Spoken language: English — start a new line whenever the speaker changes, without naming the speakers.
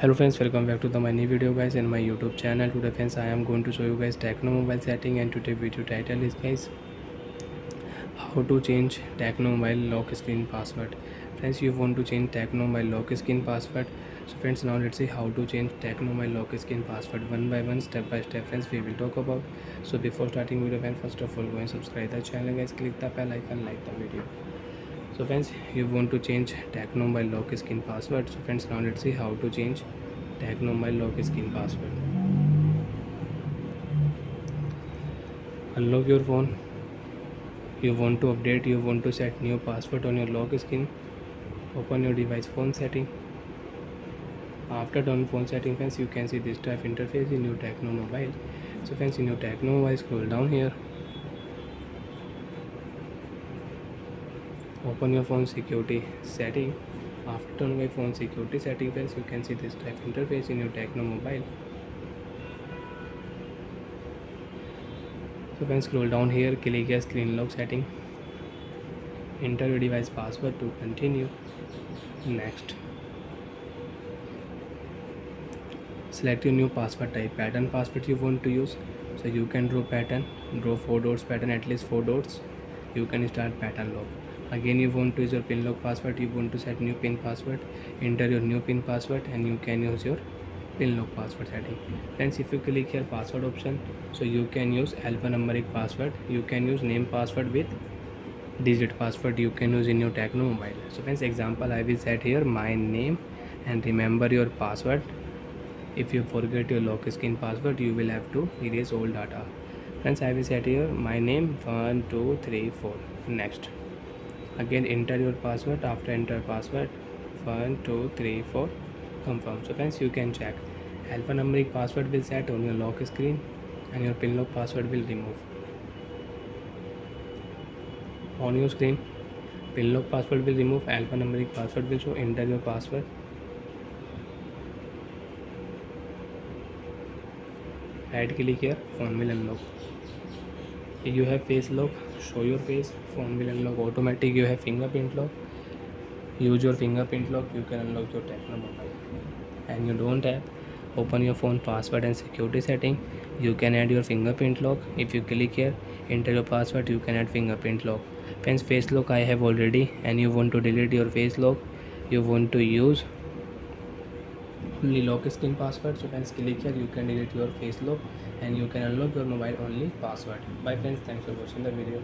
Hello friends, welcome back to my new video guys in my YouTube channel. Today friends, I am going to show you guys Tecno mobile setting, and today video title is guys how to change Tecno mobile lock screen password. Friends, you want to change Tecno mobile lock screen password. So friends, now let's see how to change Tecno mobile lock screen password one by one, step by step. Friends, we will talk about. So before starting video, friends, first of all go and subscribe the channel guys. Click the bell icon, like the video. So friends, you want to change Tecno mobile lock screen password. So friends, now let's see how to change Tecno mobile lock screen password. Unlock your phone. You want to update, you want to set new password on your lock screen. Open your device phone setting. After done phone setting friends, you can see this type interface in your Tecno mobile. So friends, in your Tecno mobile, scroll down here. Open your phone security setting. After turning my phone security setting friends, you can see this type interface in your Tecno mobile. So friends, scroll down here, click here screen lock setting. Enter your device password to continue. Next. Select your new password type, pattern password you want to use. So you can draw pattern, draw 4 dots pattern, at least 4 dots. You can start pattern lock. Again, you want to use your pin lock password, you want to set new pin password. Enter your new pin password and you can use your pin lock password setting. Friends, if you click here password option, so you can use alphanumeric password, you can use name password with digit password, you can use in your Tecno mobile. So friends, example I will set here my name, and remember your password. If you forget your lock screen password, you will have to erase all data. Friends, I will set here my name 1 2 3 4. Next. Again enter your password. After enter password 1 2 3 4, confirm. So friends, you can check. Alphanumeric password will set on your lock screen and your pin lock password will remove. On your screen, pin lock password will remove, alphanumeric password will show. Enter your password. Right click here, phone will unlock. You have face lock, show your face, phone will unlock automatic. You have fingerprint lock, use your fingerprint lock, you can unlock your Tecno mobile. And you don't have, open your phone password and security setting, you can add your fingerprint lock. If you click here, enter your password, you can add fingerprint lock. Friends, face lock I have already, and you want to delete your face lock, you want to use only lock screen password. So friends, click here, you can delete your face lock and you can unlock your mobile only password. Bye friends, thanks for watching the video.